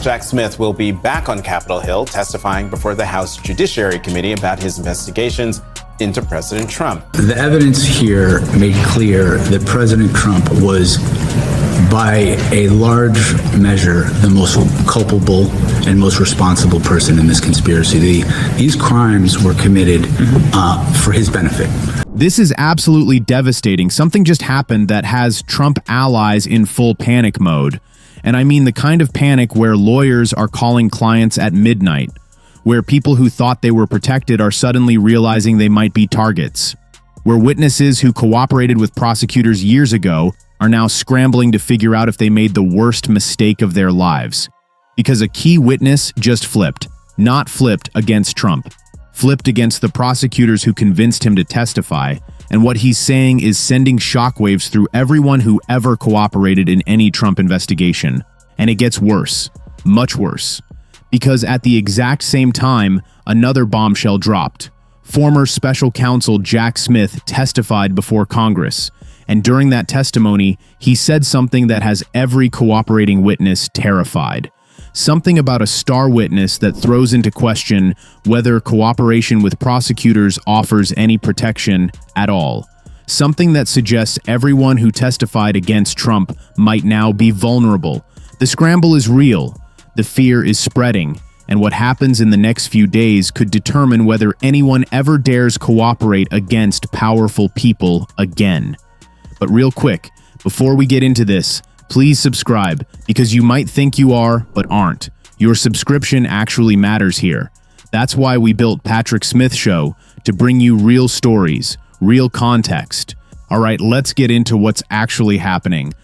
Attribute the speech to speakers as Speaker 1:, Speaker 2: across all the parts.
Speaker 1: Jack Smith will be back on Capitol Hill testifying before the House Judiciary Committee about his investigations into President Trump.
Speaker 2: The evidence here made clear that President Trump was, by a large measure, the most culpable and most responsible person in this conspiracy. These crimes were committed for his benefit.
Speaker 3: This is absolutely devastating. Something just happened that has Trump allies in full panic mode. And I mean the kind of panic where lawyers are calling clients at midnight, where people who thought they were protected are suddenly realizing they might be targets, where witnesses who cooperated with prosecutors years ago are now scrambling to figure out if they made the worst mistake of their lives. Because a key witness just flipped. Not flipped against Trump. Flipped against the prosecutors who convinced him to testify, and what he's saying is sending shockwaves through everyone who ever cooperated in any Trump investigation. And it gets worse. Much worse. Because at the exact same time, another bombshell dropped. Former special counsel Jack Smith testified before Congress, and during that testimony, he said something that has every cooperating witness terrified. Something about a star witness that throws into question whether cooperation with prosecutors offers any protection at all. Something that suggests everyone who testified against Trump might now be vulnerable. The scramble is real. The fear is spreading, and what happens in the next few days could determine whether anyone ever dares cooperate against powerful people again. But real quick, before we get into this, please subscribe, because you might think you are, but aren't. Your subscription actually matters here. That's why we built Patrick Smith Show, to bring you real stories, real context. All right, let's get into what's actually happening.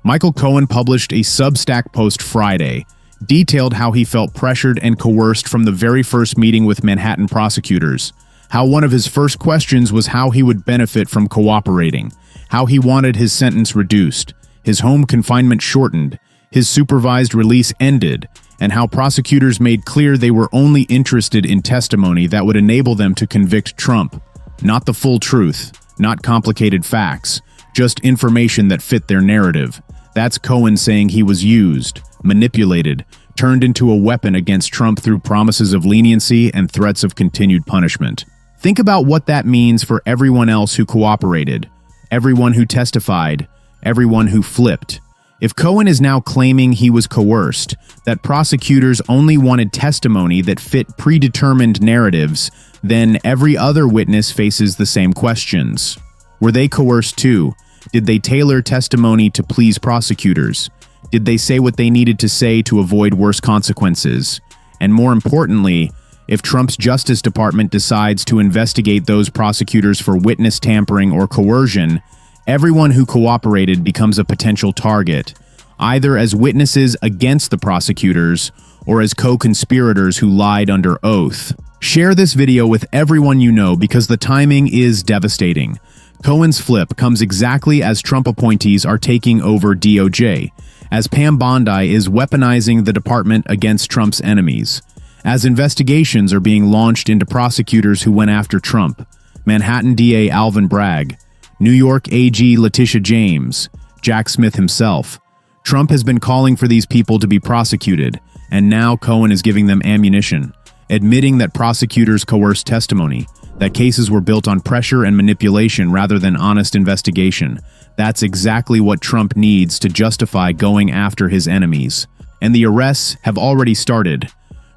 Speaker 3: Michael Cohen published a Substack post Friday, detailed how he felt pressured and coerced from the very first meeting with Manhattan prosecutors, how one of his first questions was how he would benefit from cooperating, how he wanted his sentence reduced, his home confinement shortened, his supervised release ended, and how prosecutors made clear they were only interested in testimony that would enable them to convict Trump. Not the full truth, not complicated facts, just information that fit their narrative. That's Cohen saying he was used, manipulated, turned into a weapon against Trump through promises of leniency and threats of continued punishment. Think about what that means for everyone else who cooperated, everyone who testified, everyone who flipped. If Cohen is now claiming he was coerced, that prosecutors only wanted testimony that fit predetermined narratives, then every other witness faces the same questions. Were they coerced too? Did they tailor testimony to please prosecutors? Did they say what they needed to say to avoid worse consequences? And more importantly, if Trump's Justice Department decides to investigate those prosecutors for witness tampering or coercion, everyone who cooperated becomes a potential target, either as witnesses against the prosecutors or as co-conspirators who lied under oath. Share this video with everyone you know because the timing is devastating. Cohen's flip comes exactly as Trump appointees are taking over DOJ, as Pam Bondi is weaponizing the department against Trump's enemies, as investigations are being launched into prosecutors who went after Trump, Manhattan DA Alvin Bragg, New York AG Letitia James, Jack Smith himself. Trump has been calling for these people to be prosecuted, and now Cohen is giving them ammunition, admitting that prosecutors coerced testimony, that cases were built on pressure and manipulation rather than honest investigation. That's exactly what Trump needs to justify going after his enemies. And the arrests have already started.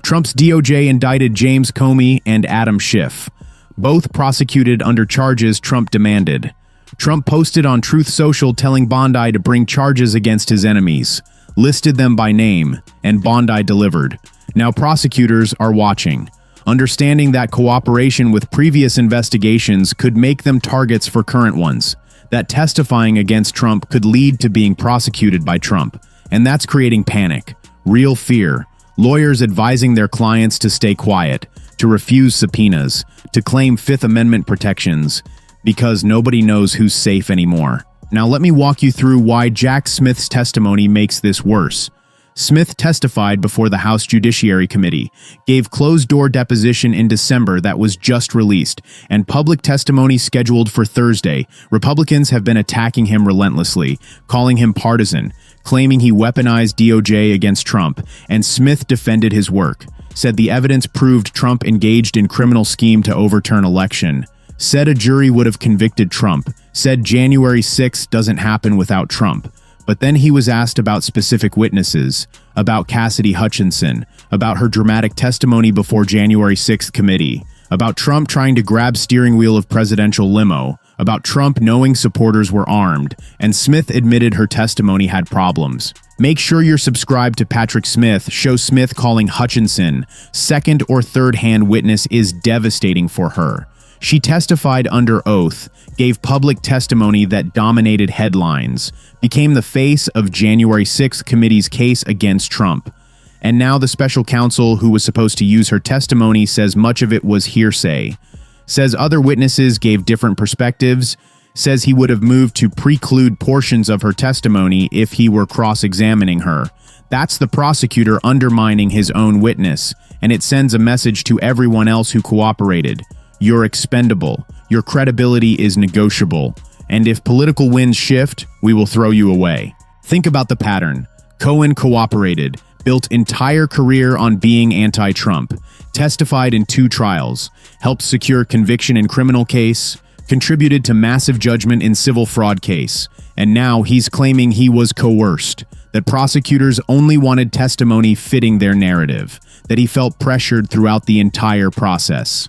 Speaker 3: Trump's DOJ indicted James Comey and Adam Schiff, both prosecuted under charges Trump demanded. Trump posted on Truth Social telling Bondi to bring charges against his enemies, listed them by name, and Bondi delivered. Now prosecutors are watching, understanding that cooperation with previous investigations could make them targets for current ones, that testifying against Trump could lead to being prosecuted by Trump, and that's creating panic, real fear, lawyers advising their clients to stay quiet, to refuse subpoenas, to claim Fifth Amendment protections, because nobody knows who's safe anymore. Now let me walk you through why Jack Smith's testimony makes this worse. Smith testified before the House Judiciary Committee, gave closed-door deposition in December that was just released, and public testimony scheduled for Thursday. Republicans have been attacking him relentlessly, calling him partisan, claiming he weaponized DOJ against Trump, and Smith defended his work, said the evidence proved Trump engaged in criminal scheme to overturn election, said a jury would have convicted Trump, said January 6 doesn't happen without Trump. But then he was asked about specific witnesses, about Cassidy Hutchinson, about her dramatic testimony before January 6th committee, about Trump trying to grab steering wheel of presidential limo, about Trump knowing supporters were armed, and Smith admitted her testimony had problems. Make sure you're subscribed to Patrick Smith. Show Smith calling Hutchinson second or third-hand witness is devastating for her. She testified under oath, gave public testimony that dominated headlines, became the face of January 6th committee's case against Trump. And now the special counsel who was supposed to use her testimony says much of it was hearsay, says other witnesses gave different perspectives, says he would have moved to preclude portions of her testimony if he were cross-examining her. That's the prosecutor undermining his own witness, and it sends a message to everyone else who cooperated. You're expendable, your credibility is negotiable, and if political winds shift, we will throw you away. Think about the pattern. Cohen cooperated, built entire career on being anti-Trump, testified in 2 trials, helped secure conviction in criminal case, contributed to massive judgment in civil fraud case, and now he's claiming he was coerced, that prosecutors only wanted testimony fitting their narrative, that he felt pressured throughout the entire process.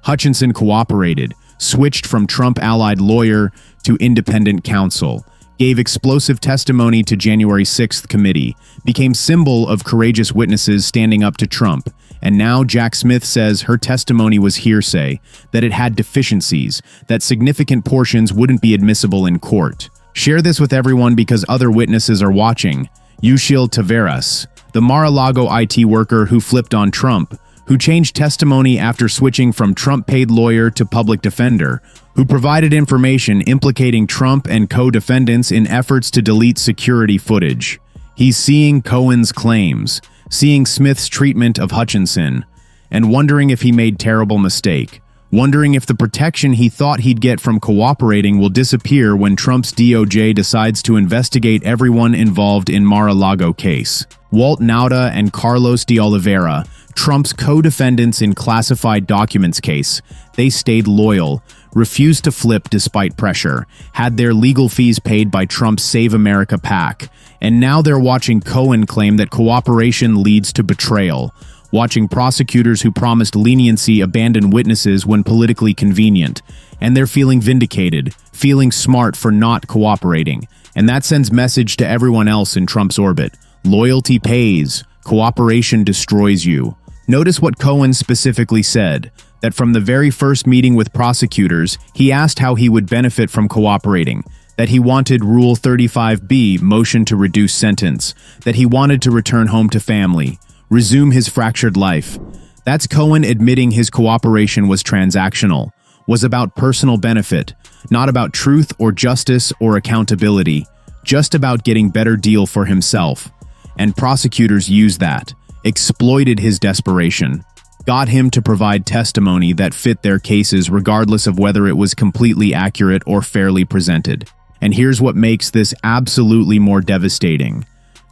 Speaker 3: Hutchinson cooperated, switched from Trump-allied lawyer to independent counsel, gave explosive testimony to January 6th committee, became symbol of courageous witnesses standing up to Trump, and now Jack Smith says her testimony was hearsay, that it had deficiencies, that significant portions wouldn't be admissible in court. Share this with everyone because other witnesses are watching. Yushil Taveras, the Mar-a-Lago IT worker who flipped on Trump, who changed testimony after switching from Trump-paid lawyer to public defender, who provided information implicating Trump and co-defendants in efforts to delete security footage. He's seeing Cohen's claims, seeing Smith's treatment of Hutchinson, and wondering if he made terrible mistake, wondering if the protection he thought he'd get from cooperating will disappear when Trump's DOJ decides to investigate everyone involved in Mar-a-Lago case. Walt Nauta and Carlos de Oliveira, Trump's co-defendants in classified documents case, they stayed loyal, refused to flip despite pressure, had their legal fees paid by Trump's Save America PAC, and now they're watching Cohen claim that cooperation leads to betrayal, watching prosecutors who promised leniency abandon witnesses when politically convenient, and they're feeling vindicated, feeling smart for not cooperating, and that sends message to everyone else in Trump's orbit. Loyalty pays, cooperation destroys you. Notice what Cohen specifically said, that from the very first meeting with prosecutors, he asked how he would benefit from cooperating, that he wanted Rule 35B, motion to reduce sentence, that he wanted to return home to family, resume his fractured life. That's Cohen admitting his cooperation was transactional, was about personal benefit, not about truth or justice or accountability, just about getting better deal for himself. And prosecutors used that, exploited his desperation, got him to provide testimony that fit their cases regardless of whether it was completely accurate or fairly presented. And here's what makes this absolutely more devastating.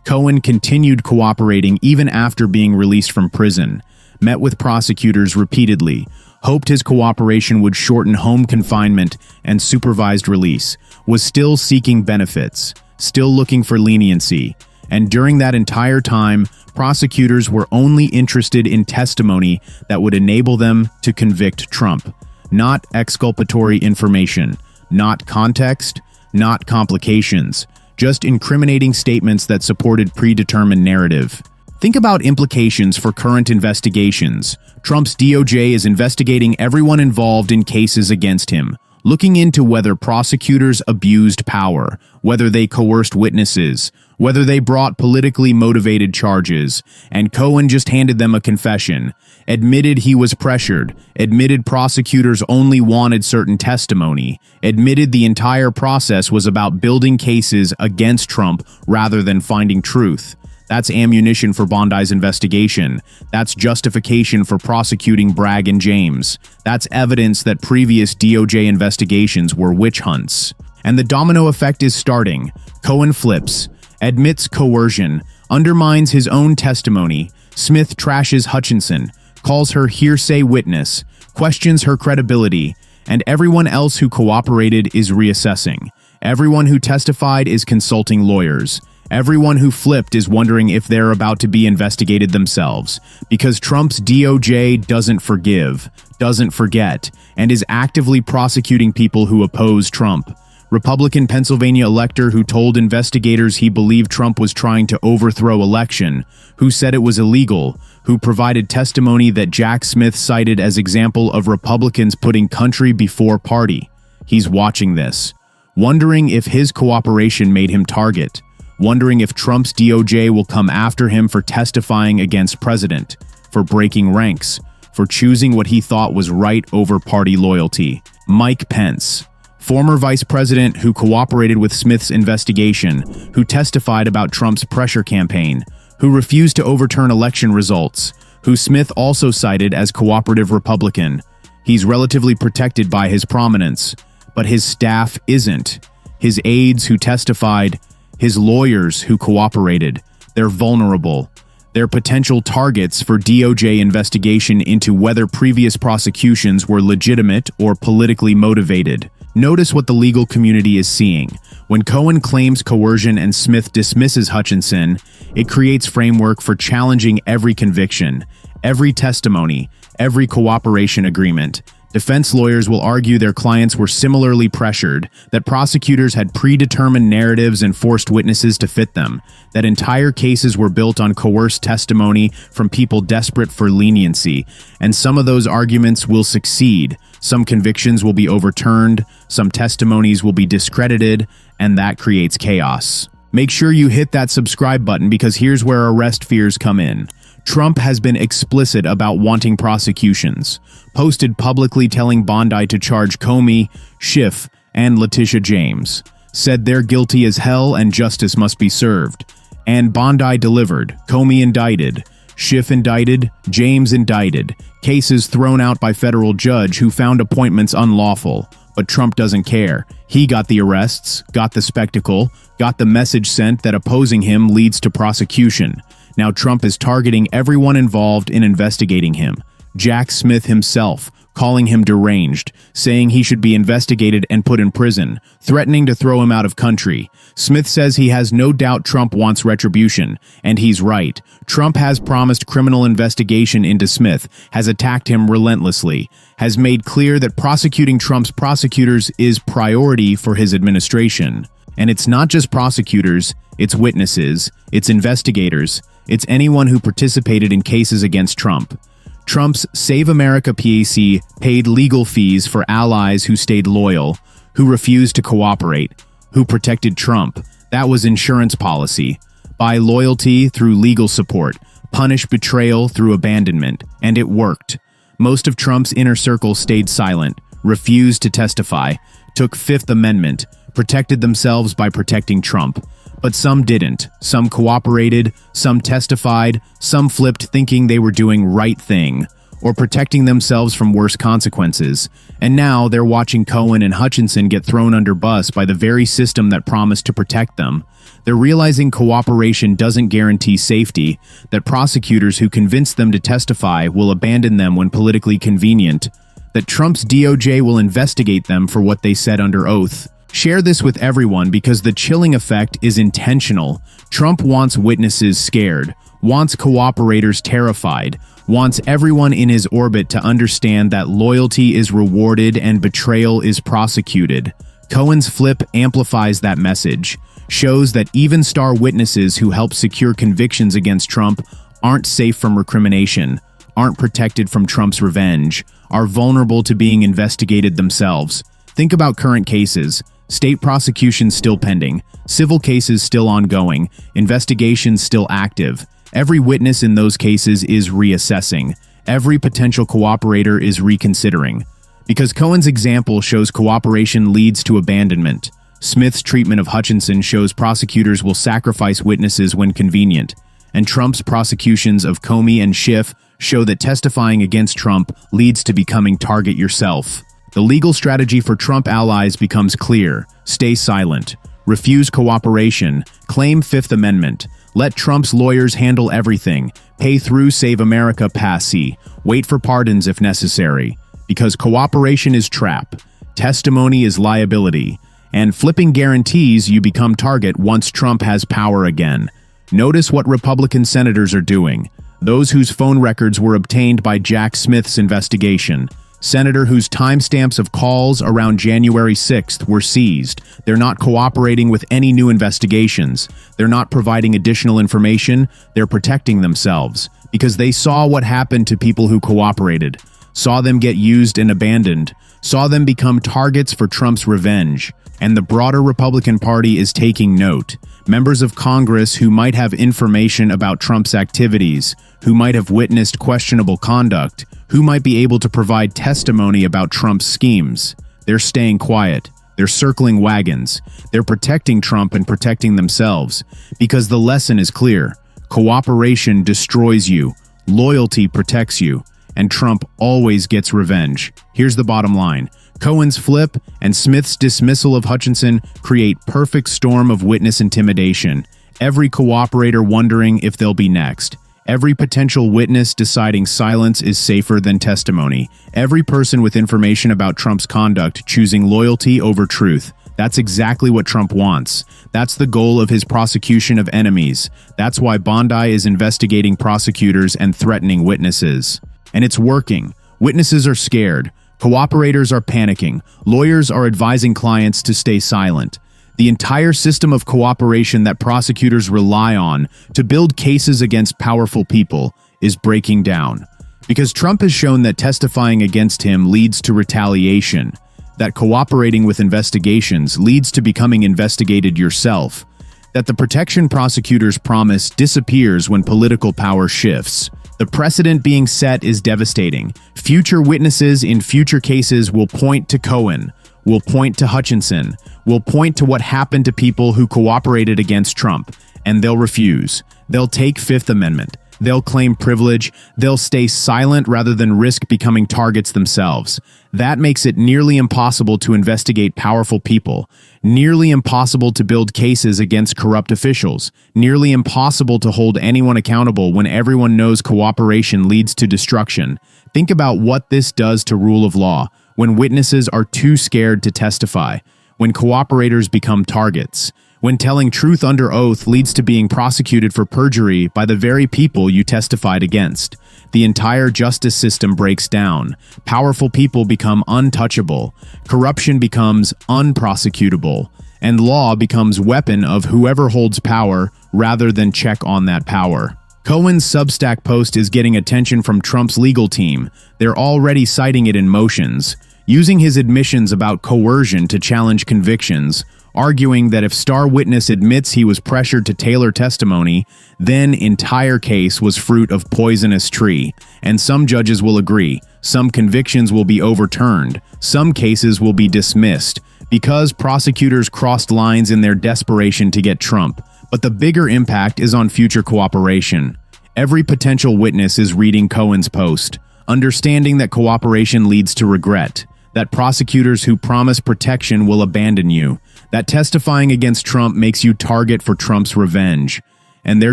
Speaker 3: Cohen continued cooperating even after being released from prison, met with prosecutors repeatedly, hoped his cooperation would shorten home confinement and supervised release, was still seeking benefits, still looking for leniency, and during that entire time, prosecutors were only interested in testimony that would enable them to convict Trump, not exculpatory information, not context, not complications, just incriminating statements that supported predetermined narrative. Think about implications for current investigations. Trump's DOJ is investigating everyone involved in cases against him, looking into whether prosecutors abused power, whether they coerced witnesses, whether they brought politically motivated charges, and Cohen just handed them a confession, admitted he was pressured, admitted prosecutors only wanted certain testimony, admitted the entire process was about building cases against Trump rather than finding truth. That's ammunition for Bondi's investigation. That's justification for prosecuting Bragg and James. That's evidence that previous DOJ investigations were witch hunts. And the domino effect is starting. Cohen flips. admits coercion, undermines his own testimony. Smith trashes Hutchinson, calls her hearsay witness, questions her credibility, and everyone else who cooperated is reassessing. Everyone who testified is consulting lawyers. Everyone who flipped is wondering if they're about to be investigated themselves, because Trump's DOJ doesn't forgive, doesn't forget, and is actively prosecuting people who oppose Trump. Republican Pennsylvania elector who told investigators he believed Trump was trying to overthrow election, who said it was illegal, who provided testimony that Jack Smith cited as example of Republicans putting country before party. He's watching this, wondering if his cooperation made him target, wondering if Trump's DOJ will come after him for testifying against president, for breaking ranks, for choosing what he thought was right over party loyalty. Mike Pence, former vice president who cooperated with Smith's investigation, who testified about Trump's pressure campaign, who refused to overturn election results, who Smith also cited as cooperative Republican. He's relatively protected by his prominence, but his staff isn't. His aides who testified, his lawyers who cooperated, they're vulnerable. They're potential targets for DOJ investigation into whether previous prosecutions were legitimate or politically motivated. Notice what the legal community is seeing. When Cohen claims coercion and Smith dismisses Hutchinson, it creates framework for challenging every conviction, every testimony, every cooperation agreement. Defense lawyers will argue their clients were similarly pressured, that prosecutors had predetermined narratives and forced witnesses to fit them, that entire cases were built on coerced testimony from people desperate for leniency, and some of those arguments will succeed. Some convictions will be overturned, some testimonies will be discredited, and that creates chaos. Make sure you hit that subscribe button because here's where arrest fears come in. Trump has been explicit about wanting prosecutions, posted publicly telling Bondi to charge Comey, Schiff, and Letitia James, said they're guilty as hell and justice must be served. And Bondi delivered, Comey indicted, Schiff indicted, James indicted, cases thrown out by federal judge who found appointments unlawful. But Trump doesn't care. He got the arrests, got the spectacle, got the message sent that opposing him leads to prosecution. Now Trump is targeting everyone involved in investigating him. Jack Smith himself, calling him deranged, saying he should be investigated and put in prison, threatening to throw him out of country. Smith says he has no doubt Trump wants retribution, and he's right. Trump has promised criminal investigation into Smith, has attacked him relentlessly, has made clear that prosecuting Trump's prosecutors is priority for his administration. And it's not just prosecutors, it's witnesses, it's investigators, it's anyone who participated in cases against Trump. Trump's Save America PAC paid legal fees for allies who stayed loyal, who refused to cooperate, who protected Trump. That was insurance policy. Buy loyalty through legal support, punish betrayal through abandonment, and it worked. Most of Trump's inner circle stayed silent, refused to testify, took Fifth Amendment, protected themselves by protecting Trump. But some didn't. Some cooperated, some testified, some flipped thinking they were doing right thing, or protecting themselves from worse consequences. And now they're watching Cohen and Hutchinson get thrown under bus by the very system that promised to protect them. They're realizing cooperation doesn't guarantee safety, that prosecutors who convince them to testify will abandon them when politically convenient, that Trump's DOJ will investigate them for what they said under oath. Share this with everyone because the chilling effect is intentional. Trump wants witnesses scared, wants cooperators terrified, wants everyone in his orbit to understand that loyalty is rewarded and betrayal is prosecuted. Cohen's flip amplifies that message, shows that even star witnesses who help secure convictions against Trump aren't safe from recrimination, aren't protected from Trump's revenge, are vulnerable to being investigated themselves. Think about current cases. State prosecutions still pending, civil cases still ongoing, investigations still active. Every witness in those cases is reassessing. Every potential cooperator is reconsidering. Because Cohen's example shows cooperation leads to abandonment. Smith's treatment of Hutchinson shows prosecutors will sacrifice witnesses when convenient. And Trump's prosecutions of Comey and Schiff show that testifying against Trump leads to becoming target yourself. The legal strategy for Trump allies becomes clear. Stay silent. refuse cooperation, claim Fifth Amendment, let Trump's lawyers handle everything, pay through Save America passee, wait for pardons if necessary, because cooperation is trap, testimony is liability, and flipping guarantees you become target once Trump has power again. Notice what Republican senators are doing. Those whose phone records were obtained by Jack Smith's investigation. Senator whose timestamps of calls around January 6th were seized. They're not cooperating with any new investigations. They're not providing additional information. They're protecting themselves because they saw what happened to people who cooperated, saw them get used and abandoned, saw them become targets for Trump's revenge. And the broader Republican Party is taking note. Members of Congress who might have information about Trump's activities, who might have witnessed questionable conduct, who might be able to provide testimony about Trump's schemes. They're staying quiet. They're circling wagons. They're protecting Trump and protecting themselves. Because the lesson is clear. Cooperation destroys you. Loyalty protects you. And Trump always gets revenge. Here's the bottom line. Cohen's flip and Smith's dismissal of Hutchinson create perfect storm of witness intimidation. Every cooperator wondering if they'll be next. Every potential witness deciding silence is safer than testimony. Every person with information about Trump's conduct choosing loyalty over truth. That's exactly what Trump wants. That's the goal of his prosecution of enemies. That's why Bondi is investigating prosecutors and threatening witnesses. And it's working. Witnesses are scared. Cooperators are panicking. Lawyers are advising clients to stay silent. The entire system of cooperation that prosecutors rely on to build cases against powerful people is breaking down. Because Trump has shown that testifying against him leads to retaliation, that cooperating with investigations leads to becoming investigated yourself, that the protection prosecutors promise disappears when political power shifts. The precedent being set is devastating. Future witnesses in future cases will point to Cohen, will point to Hutchinson, will point to what happened to people who cooperated against Trump, and they'll refuse. They'll take Fifth Amendment. They'll claim privilege. They'll stay silent rather than risk becoming targets themselves. That makes it nearly impossible to investigate powerful people, nearly impossible to build cases against corrupt officials, nearly impossible to hold anyone accountable when everyone knows cooperation leads to destruction. Think about what this does to rule of law, when witnesses are too scared to testify, when cooperators become targets, when telling truth under oath leads to being prosecuted for perjury by the very people you testified against. The entire justice system breaks down. Powerful people become untouchable. Corruption becomes unprosecutable. And law becomes weapon of whoever holds power rather than check on that power. Cohen's Substack post is getting attention from Trump's legal team. They're already citing it in motions, using his admissions about coercion to challenge convictions, arguing that if star witness admits he was pressured to tailor testimony, then entire case was fruit of poisonous tree. And some judges will agree. Some convictions will be overturned. Some cases will be dismissed because prosecutors crossed lines in their desperation to get Trump. But the bigger impact is on future cooperation. Every potential witness is reading Cohen's post, understanding that cooperation leads to regret, that prosecutors who promise protection will abandon you, that testifying against Trump makes you target for Trump's revenge, and they're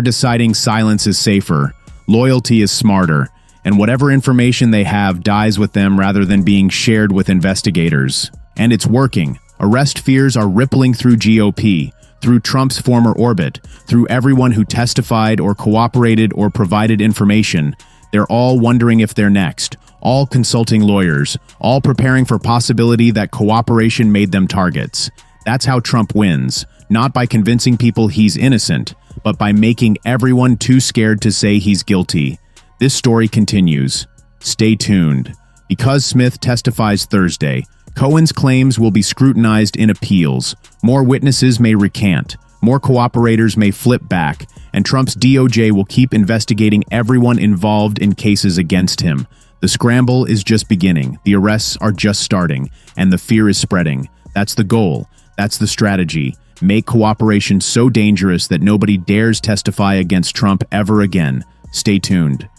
Speaker 3: deciding silence is safer, loyalty is smarter, and whatever information they have dies with them rather than being shared with investigators. And it's working. Arrest fears are rippling through GOP, through Trump's former orbit, through everyone who testified or cooperated or provided information. They're all wondering if they're next, all consulting lawyers, all preparing for possibility that cooperation made them targets. That's how Trump wins, not by convincing people he's innocent, but by making everyone too scared to say he's guilty. This story continues. Stay tuned. Because Smith testifies Thursday, Cohen's claims will be scrutinized in appeals. More witnesses may recant. More cooperators may flip back. And Trump's DOJ will keep investigating everyone involved in cases against him. The scramble is just beginning. The arrests are just starting. And the fear is spreading. That's the goal. That's the strategy. Make cooperation so dangerous that nobody dares testify against Trump ever again. Stay tuned.